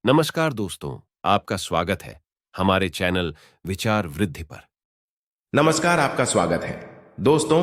नमस्कार दोस्तों, आपका स्वागत है हमारे चैनल विचार वृद्धि पर। नमस्कार, आपका स्वागत है। दोस्तों,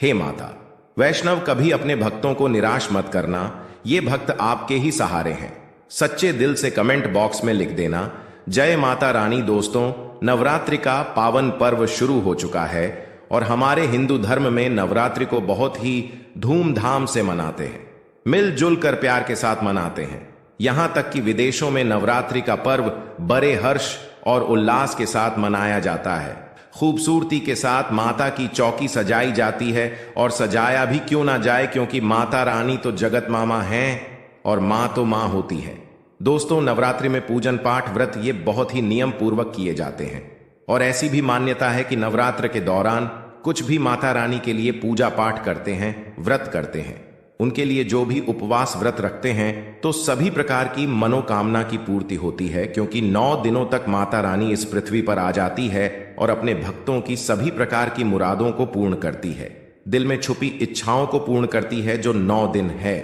हे माता वैष्णव, कभी अपने भक्तों को निराश मत करना। ये भक्त आपके ही सहारे हैं। सच्चे दिल से कमेंट बॉक्स में लिख देना, जय माता रानी। दोस्तों, नवरात्रि का पावन पर्व शुरू हो चुका है और हमारे हिंदू धर्म में नवरात्रि को बहुत ही धूमधाम से मनाते हैं। मिलजुल कर प्यार के साथ मनाते हैं। यहां तक कि विदेशों में नवरात्रि का पर्व बड़े हर्ष और उल्लास के साथ मनाया जाता है। खूबसूरती के साथ माता की चौकी सजाई जाती है, और सजाया भी क्यों ना जाए, क्योंकि माता रानी तो जगत मामा हैं और मां तो मां होती है। दोस्तों, नवरात्रि में पूजन पाठ व्रत ये बहुत ही नियम पूर्वक किए जाते हैं, और ऐसी भी मान्यता है कि नवरात्र के दौरान कुछ भी माता रानी के लिए पूजा पाठ करते हैं, व्रत करते हैं, उनके लिए जो भी उपवास व्रत रखते हैं, तो सभी प्रकार की मनोकामना की पूर्ति होती है, क्योंकि 9 दिनों तक माता रानी इस पृथ्वी पर आ जाती है और अपने भक्तों की सभी प्रकार की मुरादों को पूर्ण करती है, दिल में छुपी इच्छाओं को पूर्ण करती है। जो 9 दिन है,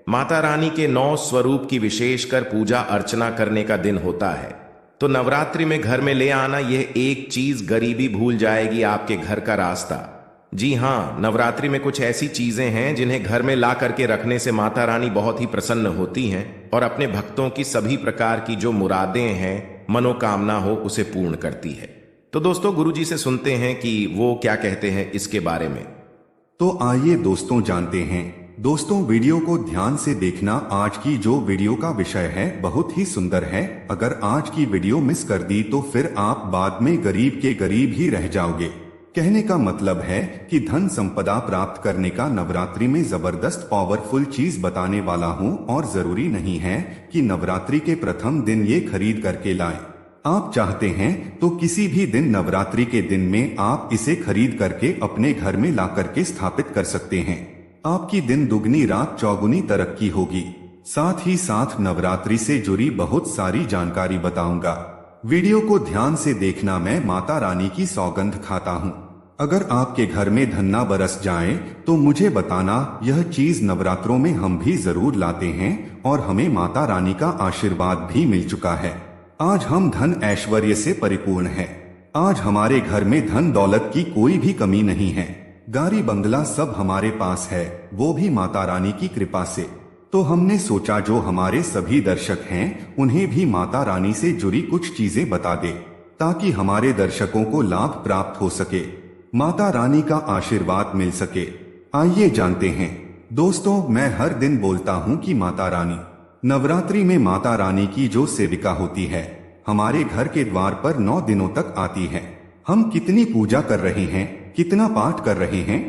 माता रानी के 9 स्वरूप की विशेषकर पूजा अर्चना करने का दिन होता है। तो नवरात्रि में घर में ले आना यह एक चीज, गरीबी भूल जाएगी आपके घर का रास्ता। जी हाँ, नवरात्रि में कुछ ऐसी चीजें हैं जिन्हें घर में ला करके रखने से माता रानी बहुत ही प्रसन्न होती हैं और अपने भक्तों की सभी प्रकार की जो मुरादें हैं, मनोकामना हो, उसे पूर्ण करती है। तो दोस्तों, गुरुजी से सुनते हैं कि वो क्या कहते हैं इसके बारे में। तो आइए दोस्तों जानते हैं। दोस्तों, वीडियो को ध्यान से देखना। आज की जो वीडियो का विषय है बहुत ही सुंदर है। अगर आज की वीडियो मिस कर दी तो फिर आप बाद में गरीब के गरीब ही रह जाओगे। कहने का मतलब है कि धन संपदा प्राप्त करने का नवरात्रि में जबरदस्त पावरफुल चीज बताने वाला हूँ, और जरूरी नहीं है कि नवरात्रि के प्रथम दिन ये खरीद करके लाएं। आप चाहते हैं तो किसी भी दिन नवरात्रि के दिन में आप इसे खरीद करके अपने घर में ला करके स्थापित कर सकते हैं। आपकी दिन दुगनी रात चौगुनी तरक्की होगी। साथ ही साथ नवरात्रि से जुड़ी बहुत सारी जानकारी बताऊंगा। वीडियो को ध्यान से देखना। मैं माता रानी की सौगंध खाता हूँ, अगर आपके घर में धन ना बरस जाए तो मुझे बताना। यह चीज नवरात्रों में हम भी जरूर लाते हैं और हमें माता रानी का आशीर्वाद भी मिल चुका है। आज हम धन ऐश्वर्य से परिपूर्ण है। आज हमारे घर में धन दौलत की कोई भी कमी नहीं है। गाड़ी बंगला सब हमारे पास है, वो भी माता रानी की कृपा से। तो हमने सोचा जो हमारे सभी दर्शक हैं उन्हें भी माता रानी से जुड़ी कुछ चीजें बता दे, ताकि हमारे दर्शकों को लाभ प्राप्त हो सके, माता रानी का आशीर्वाद मिल सके। आइए जानते हैं। दोस्तों, मैं हर दिन बोलता हूँ कि माता रानी, नवरात्रि में माता रानी की जो सेविका होती है हमारे घर के द्वार पर 9 दिनों तक आती है। हम कितनी पूजा कर रहे हैं, कितना पाठ कर रहे हैं,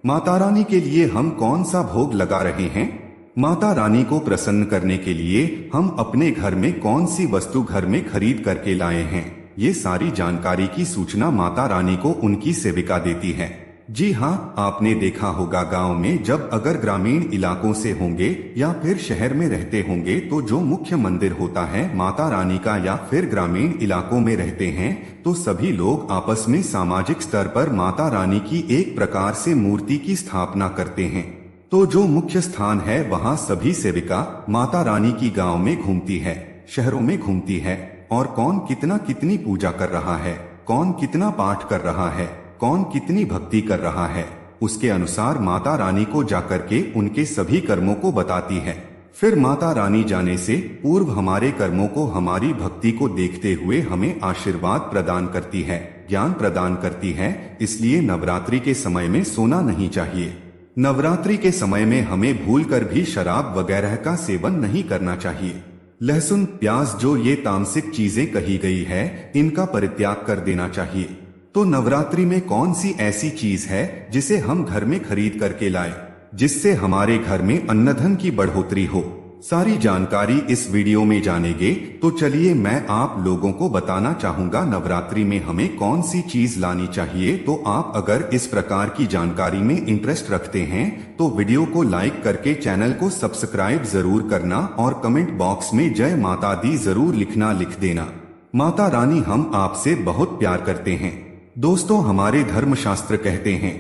माता रानी के लिए हम कौन सा भोग लगा रहे हैं, माता रानी को प्रसन्न करने के लिए हम अपने घर में कौन सी वस्तु घर में खरीद करके लाए हैं, ये सारी जानकारी की सूचना माता रानी को उनकी सेविका देती है। जी हाँ, आपने देखा होगा गांव में जब अगर ग्रामीण इलाकों से होंगे या फिर शहर में रहते होंगे तो जो मुख्य मंदिर होता है माता रानी का, या फिर ग्रामीण इलाकों में रहते हैं तो सभी लोग आपस में सामाजिक स्तर पर माता रानी की एक प्रकार से मूर्ति की स्थापना करते हैं। तो जो मुख्य स्थान है वहाँ सभी सेविका माता रानी की गांव में घूमती है, शहरों में घूमती है, और कौन कितना कितनी पूजा कर रहा है, कौन कितना पाठ कर रहा है, कौन कितनी भक्ति कर रहा है, उसके अनुसार माता रानी को जाकर के उनके सभी कर्मों को बताती है। फिर माता रानी जाने से पूर्व हमारे कर्मों को, हमारी भक्ति को देखते हुए हमें आशीर्वाद प्रदान करती है, ज्ञान प्रदान करती है। इसलिए नवरात्रि के समय में सोना नहीं चाहिए। नवरात्रि के समय में हमें भूलकर भी शराब वगैरह का सेवन नहीं करना चाहिए। लहसुन, प्याज, जो ये तामसिक चीजें कही गई है, इनका परित्याग कर देना चाहिए। तो नवरात्रि में कौन सी ऐसी चीज है जिसे हम घर में खरीद करके लाएं, जिससे हमारे घर में अन्नधन की बढ़ोतरी हो? सारी जानकारी इस वीडियो में जानेंगे। तो चलिए मैं आप लोगों को बताना चाहूंगा नवरात्रि में हमें कौन सी चीज लानी चाहिए। तो आप अगर इस प्रकार की जानकारी में इंटरेस्ट रखते हैं तो वीडियो को लाइक करके चैनल को सब्सक्राइब जरूर करना, और कमेंट बॉक्स में जय माता दी जरूर लिख देना। माता रानी, हम आपसे बहुत प्यार करते हैं। दोस्तों, हमारे धर्मशास्त्र कहते हैं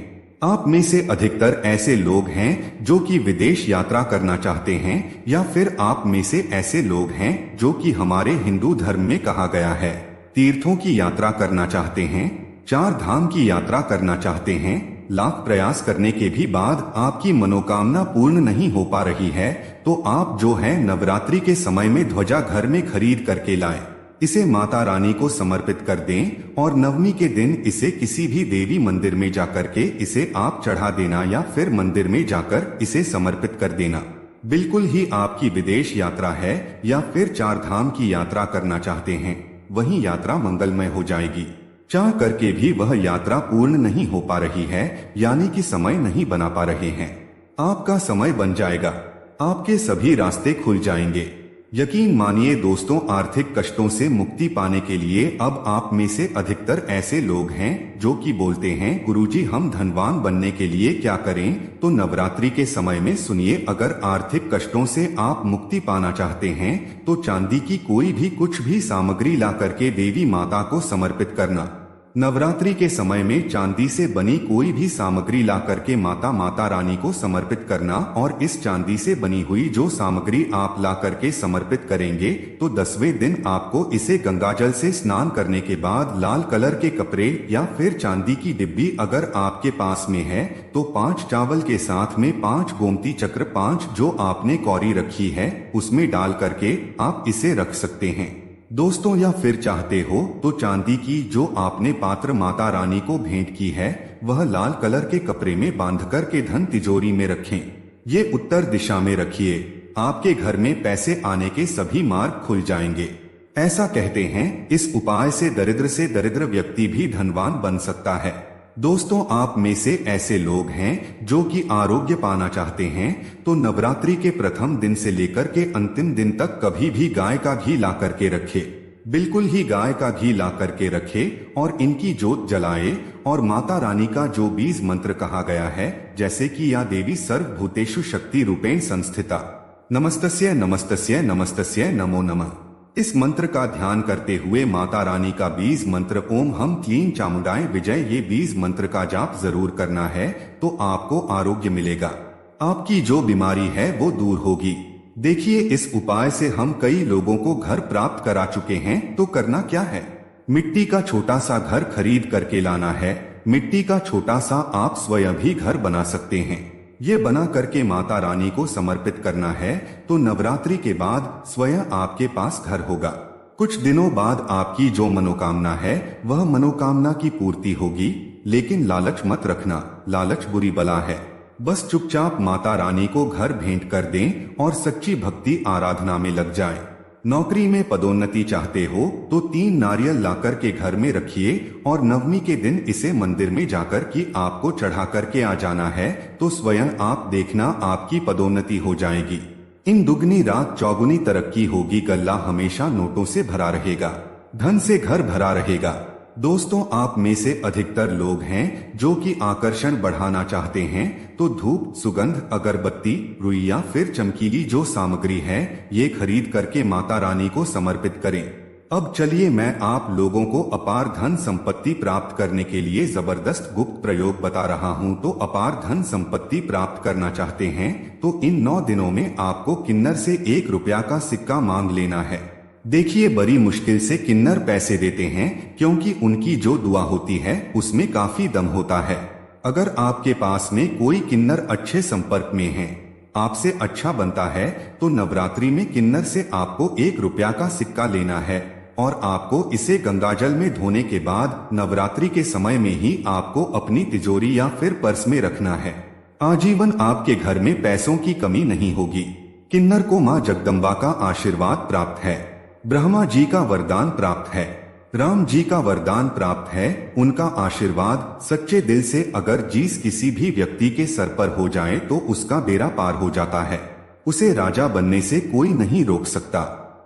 आप में से अधिकतर ऐसे लोग हैं जो कि विदेश यात्रा करना चाहते हैं, या फिर आप में से ऐसे लोग हैं जो कि हमारे हिंदू धर्म में कहा गया है तीर्थों की यात्रा करना चाहते हैं, 4 धाम की यात्रा करना चाहते हैं। लाख प्रयास करने के भी बाद आपकी मनोकामना पूर्ण नहीं हो पा रही है, तो आप जो है नवरात्रि के समय में ध्वजा घर में खरीद करके लाएं। इसे माता रानी को समर्पित कर दें और नवमी के दिन इसे किसी भी देवी मंदिर में जाकर के इसे आप चढ़ा देना, या फिर मंदिर में जाकर इसे समर्पित कर देना। बिल्कुल ही आपकी विदेश यात्रा है या फिर 4 धाम की यात्रा करना चाहते हैं, वही यात्रा मंगलमय हो जाएगी। चाह करके भी वह यात्रा पूर्ण नहीं हो पा रही है, यानी कि समय नहीं बना पा रहे हैं, आपका समय बन जाएगा, आपके सभी रास्ते खुल जाएंगे। यकीन मानिए दोस्तों, आर्थिक कष्टों से मुक्ति पाने के लिए अब आप में से अधिकतर ऐसे लोग हैं जो कि बोलते हैं गुरुजी हम धनवान बनने के लिए क्या करें। तो नवरात्रि के समय में सुनिए, अगर आर्थिक कष्टों से आप मुक्ति पाना चाहते हैं तो चांदी की कोई भी कुछ भी सामग्री ला करके देवी माता को समर्पित करना। नवरात्रि के समय में चांदी से बनी कोई भी सामग्री ला करके माता रानी को समर्पित करना, और इस चांदी से बनी हुई जो सामग्री आप ला करके समर्पित करेंगे तो 10वें दिन आपको इसे गंगाजल से स्नान करने के बाद लाल कलर के कपड़े या फिर चांदी की डिब्बी अगर आपके पास में है तो 5 चावल के साथ में 5 गोमती चक्र 5 जो आपने कौड़ी रखी है उसमें डाल करके आप इसे रख सकते हैं दोस्तों। या फिर चाहते हो तो चांदी की जो आपने पात्र माता रानी को भेंट की है वह लाल कलर के कपड़े में बांध कर के धन तिजोरी में रखें। ये उत्तर दिशा में रखिए, आपके घर में पैसे आने के सभी मार्ग खुल जाएंगे। ऐसा कहते हैं इस उपाय से दरिद्र व्यक्ति भी धनवान बन सकता है। दोस्तों, आप में से ऐसे लोग हैं जो कि आरोग्य पाना चाहते हैं तो नवरात्रि के प्रथम दिन से लेकर के अंतिम दिन तक कभी भी गाय का घी ला करके रखे, बिल्कुल ही गाय का घी ला करके रखे और इनकी जोत जलाए और माता रानी का जो बीज मंत्र कहा गया है जैसे कि या देवी सर्वभूतेषु शक्ति रूपेण संस्थिता नमस्तस्य नमस्तस्य नमस्तस्य नमो नमः, इस मंत्र का ध्यान करते हुए माता रानी का बीज मंत्र ओम हम क्लीं चामुंडाय विजय, ये बीज मंत्र का जाप जरूर करना है तो आपको आरोग्य मिलेगा, आपकी जो बीमारी है वो दूर होगी। देखिए, इस उपाय से हम कई लोगों को घर प्राप्त करा चुके हैं। तो करना क्या है, मिट्टी का छोटा सा घर खरीद करके लाना है। मिट्टी का छोटा सा आप स्वयं भी घर बना सकते हैं। ये बना करके माता रानी को समर्पित करना है तो नवरात्रि के बाद स्वयं आपके पास घर होगा। कुछ दिनों बाद आपकी जो मनोकामना है वह मनोकामना की पूर्ति होगी। लेकिन लालच मत रखना, लालच बुरी बला है। बस चुपचाप माता रानी को घर भेंट कर दें और सच्ची भक्ति आराधना में लग जाएं। नौकरी में पदोन्नति चाहते हो तो 3 नारियल लाकर के घर में रखिए और नवमी के दिन इसे मंदिर में जाकर कि आपको चढ़ा करके आ जाना है तो स्वयं आप देखना आपकी पदोन्नति हो जाएगी। इन दुगनी रात चौगुनी तरक्की होगी। गल्ला हमेशा नोटों से भरा रहेगा, धन से घर भरा रहेगा। दोस्तों, आप में से अधिकतर लोग हैं जो कि आकर्षण बढ़ाना चाहते हैं तो धूप, सुगंध, अगरबत्ती, रुई या फिर चमकीली जो सामग्री है ये खरीद करके माता रानी को समर्पित करें। अब चलिए मैं आप लोगों को अपार धन संपत्ति प्राप्त करने के लिए जबरदस्त गुप्त प्रयोग बता रहा हूं। तो अपार धन संपत्ति प्राप्त करना चाहते हैं तो इन 9 दिनों में आपको किन्नर से 1 रुपया का सिक्का मांग लेना है। देखिए, बड़ी मुश्किल से किन्नर पैसे देते हैं क्योंकि उनकी जो दुआ होती है उसमें काफी दम होता है। अगर आपके पास में कोई किन्नर अच्छे संपर्क में है, आपसे अच्छा बनता है तो नवरात्रि में किन्नर से आपको 1 रुपया का सिक्का लेना है और आपको इसे गंगाजल में धोने के बाद नवरात्रि के समय में ही आपको अपनी तिजोरी या फिर पर्स में रखना है। आजीवन आपके घर में पैसों की कमी नहीं होगी। किन्नर को मां जगदम्बा का आशीर्वाद प्राप्त है, ब्रह्मा जी का वरदान प्राप्त है, राम जी का वरदान प्राप्त है। उनका आशीर्वाद सच्चे दिल से अगर जीस किसी भी व्यक्ति के सर पर हो जाए तो उसका बेड़ा पार हो जाता है। उसे राजा बनने से कोई नहीं रोक सकता।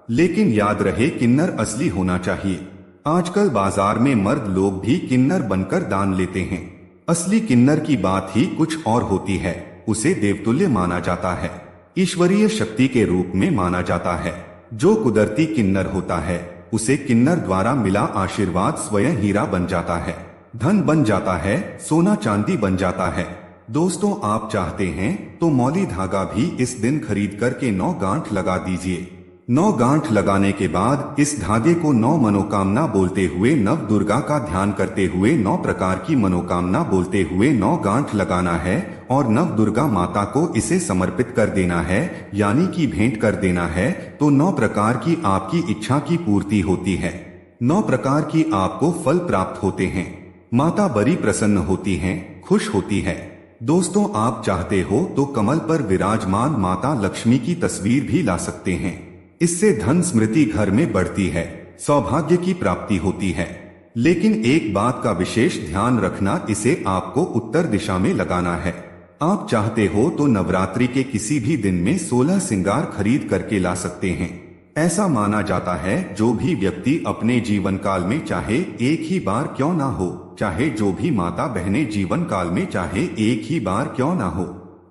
लेकिन याद रहे, किन्नर असली होना चाहिए। आजकल बाजार में मर्द लोग भी किन्नर बनकर दान लेते हैं। असली किन्नर की बात ही कुछ और होती है। उसे देवतुल्य माना जाता है, ईश्वरीय शक्ति के रूप में माना जाता है। जो कुदरती किन्नर होता है उसे किन्नर द्वारा मिला आशीर्वाद स्वयं हीरा बन जाता है। धन बन जाता है, सोना चांदी बन जाता है। दोस्तों, आप चाहते हैं तो मौली धागा भी इस दिन खरीद करके 9 गांठ लगा दीजिए। 9 गांठ लगाने के बाद इस धागे को 9 मनोकामना बोलते हुए नव दुर्गा का ध्यान करते हुए 9 प्रकार की मनोकामना बोलते हुए 9 गांठ लगाना है और नव दुर्गा माता को इसे समर्पित कर देना है, यानी कि भेंट कर देना है। तो 9 प्रकार की आपकी इच्छा की पूर्ति होती है, 9 प्रकार की आपको फल प्राप्त होते हैं। माता बड़ी प्रसन्न होती हैं, खुश होती है। दोस्तों, आप चाहते हो तो कमल पर विराजमान माता लक्ष्मी की तस्वीर भी ला सकते हैं। इससे धन स्मृति घर में बढ़ती है, सौभाग्य की प्राप्ति होती है। लेकिन एक बात का विशेष ध्यान रखना, इसे आपको उत्तर दिशा में लगाना है। आप चाहते हो तो नवरात्रि के किसी भी दिन में 16 श्रृंगार खरीद करके ला सकते हैं। ऐसा माना जाता है जो भी व्यक्ति अपने जीवन काल में चाहे एक ही बार क्यों ना हो, चाहे जो भी माता बहने जीवन काल में चाहे एक ही बार क्यों ना हो,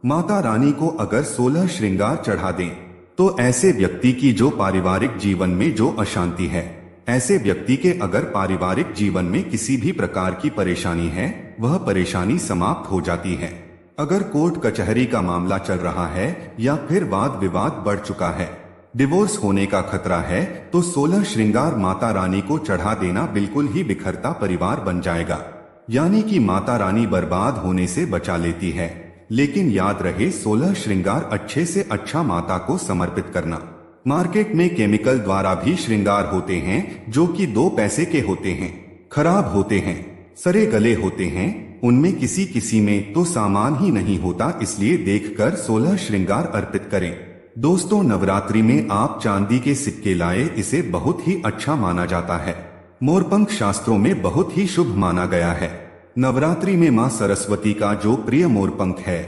माता रानी को अगर 16 श्रृंगार चढ़ा दें तो ऐसे व्यक्ति की जो पारिवारिक जीवन में जो अशांति है, ऐसे व्यक्ति के अगर पारिवारिक जीवन में किसी भी प्रकार की परेशानी है, वह परेशानी समाप्त हो जाती है। अगर कोर्ट कचहरी का मामला चल रहा है या फिर वाद विवाद बढ़ चुका है, डिवोर्स होने का खतरा है, तो 16 श्रृंगार माता रानी को चढ़ा देना बिल्कुल ही बिखरता परिवार बन जाएगा। यानी कि माता रानी बर्बाद होने से बचा लेती है। लेकिन याद रहे, 16 श्रृंगार अच्छे से अच्छा माता को समर्पित करना। मार्केट में केमिकल द्वारा भी श्रृंगार होते हैं जो कि 2 पैसे के होते हैं, खराब होते हैं, सड़े गले होते हैं। उनमें किसी किसी में तो सामान ही नहीं होता, इसलिए देखकर 16 श्रृंगार अर्पित करें। दोस्तों, नवरात्रि में आप चांदी के सिक्के लाए, इसे बहुत ही अच्छा माना जाता है। मोरपंख शास्त्रों में बहुत ही शुभ माना गया है। नवरात्रि में मां सरस्वती का जो प्रिय मोरपंख है,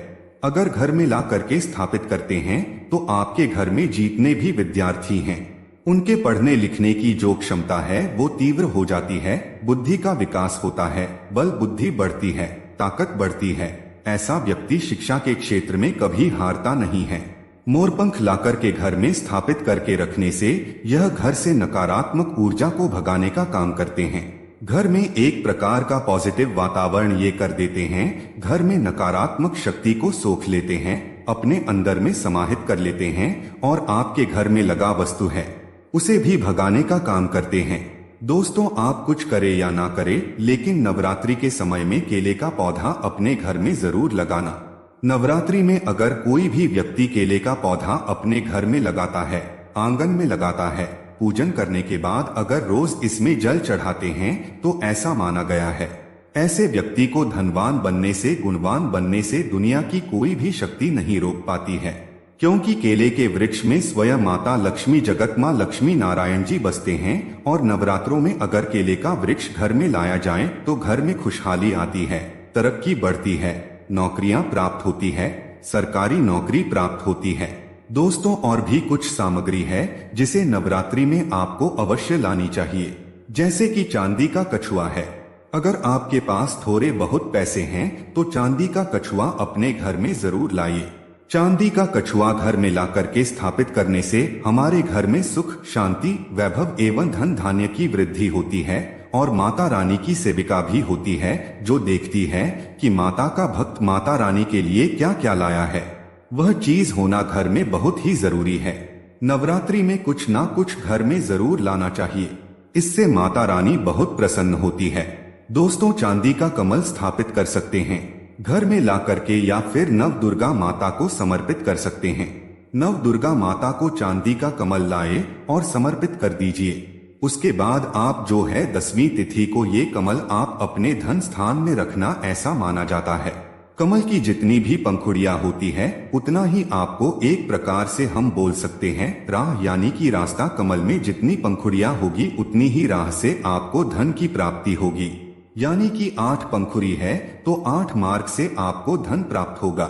अगर घर में ला करके स्थापित करते हैं तो आपके घर में जितने भी विद्यार्थी हैं, उनके पढ़ने लिखने की जो क्षमता है वो तीव्र हो जाती है, बुद्धि का विकास होता है, बल बुद्धि बढ़ती है, ताकत बढ़ती है। ऐसा व्यक्ति शिक्षा के क्षेत्र में कभी हारता नहीं है। मोरपंख लाकर के घर में स्थापित करके रखने से यह घर से नकारात्मक ऊर्जा को भगाने का काम करते हैं। घर में एक प्रकार का पॉजिटिव वातावरण ये कर देते हैं, घर में नकारात्मक शक्ति को सोख लेते हैं, अपने अंदर में समाहित कर लेते हैं और आपके घर में लगा वस्तु है उसे भी भगाने का काम करते हैं। दोस्तों, आप कुछ करे या ना करे, लेकिन नवरात्रि के समय में केले का पौधा अपने घर में जरूर लगाना। नवरात्रि में अगर कोई भी व्यक्ति केले का पौधा अपने घर में लगाता है, आंगन में लगाता है, पूजन करने के बाद अगर रोज इसमें जल चढ़ाते हैं तो ऐसा माना गया है, ऐसे व्यक्ति को धनवान बनने से, गुणवान बनने से दुनिया की कोई भी शक्ति नहीं रोक पाती है। क्योंकि केले के वृक्ष में स्वयं माता लक्ष्मी, जगत मां लक्ष्मी नारायण जी बसते हैं। और नवरात्रों में अगर केले का वृक्ष घर में लाया जाए तो घर में खुशहाली आती है, तरक्की बढ़ती है, नौकरियां प्राप्त होती है, सरकारी नौकरी प्राप्त होती है। दोस्तों, और भी कुछ सामग्री है जिसे नवरात्रि में आपको अवश्य लानी चाहिए, जैसे कि चांदी का कछुआ है। अगर आपके पास थोड़े बहुत पैसे हैं तो चांदी का कछुआ अपने घर में जरूर लाइए। चांदी का कछुआ घर में ला करके स्थापित करने से हमारे घर में सुख, शांति, वैभव एवं धन धान्य की वृद्धि होती है और माता रानी की सेविका भी होती है, जो देखती है कि माता का भक्त माता रानी के लिए क्या क्या लाया है। वह चीज होना घर में बहुत ही जरूरी है। नवरात्रि में कुछ ना कुछ घर में जरूर लाना चाहिए, इससे माता रानी बहुत प्रसन्न होती है। दोस्तों, चांदी का कमल स्थापित कर सकते हैं घर में ला करके, या फिर नव दुर्गा माता को समर्पित कर सकते हैं। नव दुर्गा माता को चांदी का कमल लाए और समर्पित कर दीजिए। उसके बाद आप जो है 10वीं तिथि को ये कमल आप अपने धन स्थान में रखना, ऐसा माना जाता है। कमल की जितनी भी पंखुड़ियां होती है उतना ही आपको, एक प्रकार से हम बोल सकते हैं, राह, यानी कि रास्ता। कमल में जितनी पंखुड़ियां होगी उतनी ही राह से आपको धन की प्राप्ति होगी। यानी कि 8 पंखुड़ी है तो 8 मार्ग से आपको धन प्राप्त होगा।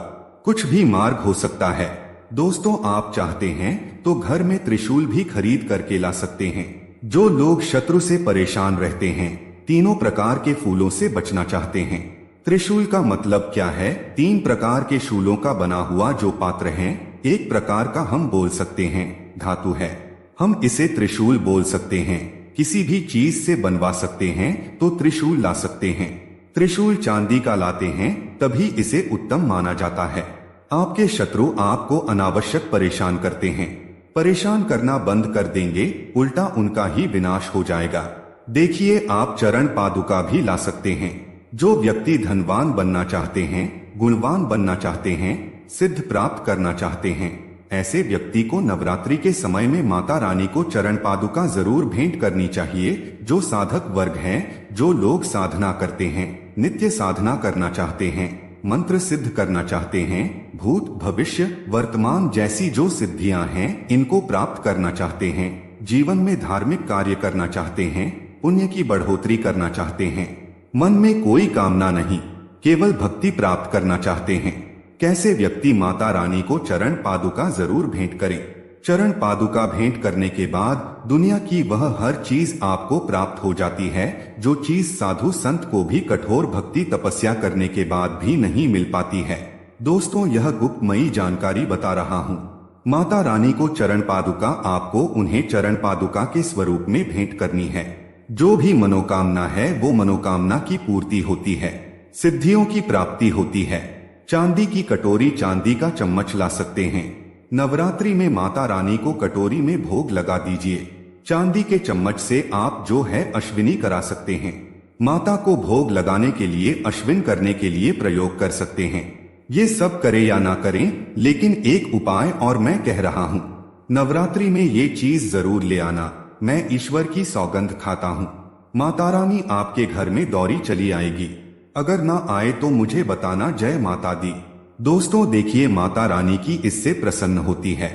कुछ भी मार्ग हो सकता है। दोस्तों, आप चाहते हैं तो घर में त्रिशूल भी खरीद करके ला सकते हैं। जो लोग शत्रु से परेशान रहते हैं, तीनों प्रकार के फूलों से बचना चाहते हैं। त्रिशूल का मतलब क्या है? 3 प्रकार के शूलों का बना हुआ जो पात्र है, एक प्रकार का हम बोल सकते हैं धातु है, हम इसे त्रिशूल बोल सकते हैं। किसी भी चीज से बनवा सकते हैं तो त्रिशूल ला सकते हैं। त्रिशूल चांदी का लाते हैं तभी इसे उत्तम माना जाता है। आपके शत्रु आपको अनावश्यक परेशान करते हैं, परेशान करना बंद कर देंगे, उल्टा उनका ही विनाश हो जाएगा। देखिए, आप चरण पादुका भी ला सकते हैं। जो व्यक्ति धनवान बनना चाहते हैं, गुणवान बनना चाहते हैं, सिद्ध प्राप्त करना चाहते हैं, ऐसे व्यक्ति को नवरात्रि के समय में माता रानी को चरण पादुका जरूर भेंट करनी चाहिए। जो साधक वर्ग हैं, जो लोग साधना करते हैं, नित्य साधना करना चाहते हैं, मंत्र सिद्ध करना चाहते हैं, भूत भविष्य वर्तमान जैसी जो सिद्धियां हैं इनको प्राप्त करना चाहते हैं, जीवन में धार्मिक कार्य करना चाहते हैं, पुण्य की बढ़ोतरी करना चाहते हैं, मन में कोई कामना नहीं, केवल भक्ति प्राप्त करना चाहते हैं, कैसे व्यक्ति माता रानी को चरण पादुका जरूर भेंट करें। चरण पादुका भेंट करने के बाद दुनिया की वह हर चीज आपको प्राप्त हो जाती है, जो चीज साधु संत को भी कठोर भक्ति तपस्या करने के बाद भी नहीं मिल पाती है। दोस्तों, यह गुप्तमयी जानकारी बता रहा हूँ। माता रानी को चरण पादुका आपको उन्हें चरण पादुका के स्वरूप में भेंट करनी है। जो भी मनोकामना है वो मनोकामना की पूर्ति होती है, सिद्धियों की प्राप्ति होती है। चांदी की कटोरी, चांदी का चम्मच ला सकते हैं। नवरात्रि में माता रानी को कटोरी में भोग लगा दीजिए। चांदी के चम्मच से आप जो है अश्विनी करा सकते हैं। माता को भोग लगाने के लिए, अश्विन करने के लिए प्रयोग कर सकते हैं। ये सब करें या ना करें, लेकिन एक उपाय और मैं कह रहा हूँ, नवरात्रि में ये चीज जरूर ले आना। मैं ईश्वर की सौगंध खाता हूँ, माता रानी आपके घर में दौड़ी चली आएगी। अगर ना आए तो मुझे बताना। जय माता दी। दोस्तों, देखिए, माता रानी की इससे प्रसन्न होती है।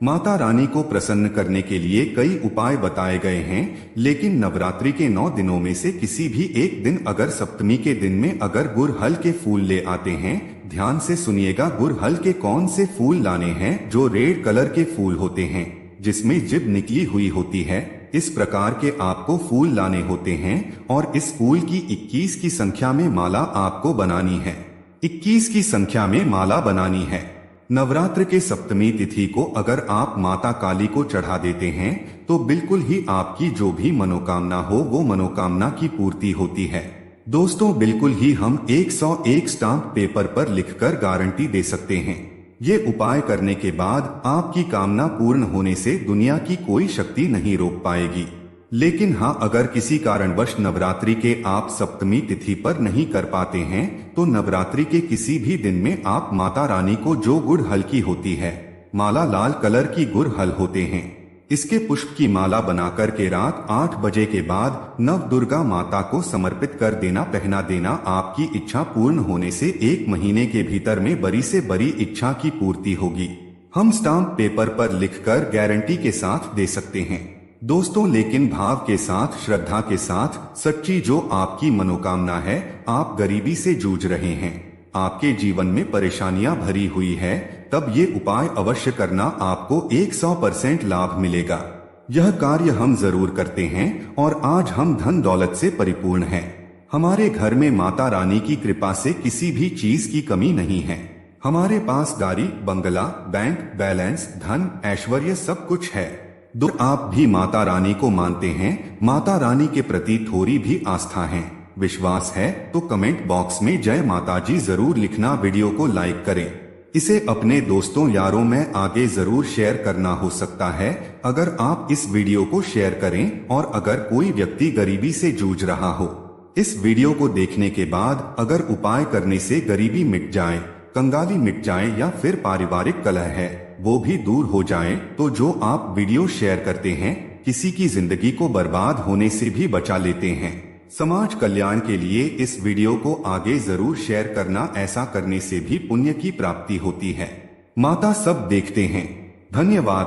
माता रानी को प्रसन्न करने के लिए कई उपाय बताए गए हैं, लेकिन नवरात्रि के 9 दिनों में से किसी भी एक दिन, अगर सप्तमी के दिन में अगर गुड़हल के फूल ले आते हैं, ध्यान से सुनिएगा, गुड़हल के कौन से फूल लाने हैं? जो रेड कलर के फूल होते हैं, जिसमें जिब निकली हुई होती है, इस प्रकार के आपको फूल लाने होते हैं और इस फूल की 21 की संख्या में माला आपको बनानी है। 21 की संख्या में माला बनानी है। नवरात्र के सप्तमी तिथि को अगर आप माता काली को चढ़ा देते हैं तो बिल्कुल ही आपकी जो भी मनोकामना हो वो मनोकामना की पूर्ति होती है। दोस्तों, बिल्कुल ही हम 101 स्टाम्प पेपर पर लिखकर गारंटी दे सकते हैं। ये उपाय करने के बाद आपकी कामना पूर्ण होने से दुनिया की कोई शक्ति नहीं रोक पाएगी। लेकिन हाँ, अगर किसी कारणवश नवरात्रि के आप सप्तमी तिथि पर नहीं कर पाते हैं तो नवरात्रि के किसी भी दिन में आप माता रानी को, जो गुड़हल की होती है माला, लाल कलर की गुड़हल होते हैं, इसके पुष्प की माला बनाकर के रात 8 बजे के बाद नव दुर्गा माता को समर्पित कर देना, पहना देना। आपकी इच्छा पूर्ण होने से 1 महीने के भीतर में बड़ी से बड़ी इच्छा की पूर्ति होगी। हम स्टाम्प पेपर पर लिखकर गारंटी के साथ दे सकते हैं दोस्तों, लेकिन भाव के साथ, श्रद्धा के साथ, सच्ची जो आपकी मनोकामना है, आप गरीबी से जूझ रहे हैं, आपके जीवन में परेशानियां भरी हुई है, तब ये उपाय अवश्य करना, आपको 100% लाभ मिलेगा। यह कार्य हम जरूर करते हैं और आज हम धन दौलत से परिपूर्ण हैं। हमारे घर में माता रानी की कृपा से किसी भी चीज की कमी नहीं है। हमारे पास गाड़ी, बंगला, बैंक बैलेंस, धन, ऐश्वर्य सब कुछ है। आप भी माता रानी को मानते हैं, माता रानी के प्रति थोड़ी भी आस्था है, विश्वास है, तो कमेंट बॉक्स में जय माता जी जरूर लिखना। वीडियो को लाइक करें, इसे अपने दोस्तों यारों में आगे जरूर शेयर करना हो सकता है। अगर आप इस वीडियो को शेयर करें और अगर कोई व्यक्ति गरीबी से जूझ रहा हो, इस वीडियो को देखने के बाद अगर उपाय करने से गरीबी मिट जाए, कंगाली मिट जाए या फिर पारिवारिक कलह है वो भी दूर हो जाए, तो जो आप वीडियो शेयर करते हैं किसी की जिंदगी को बर्बाद होने से भी बचा लेते हैं। समाज कल्याण के लिए इस वीडियो को आगे जरूर शेयर करना, ऐसा करने से भी पुण्य की प्राप्ति होती है। माता सब देखते हैं। धन्यवाद।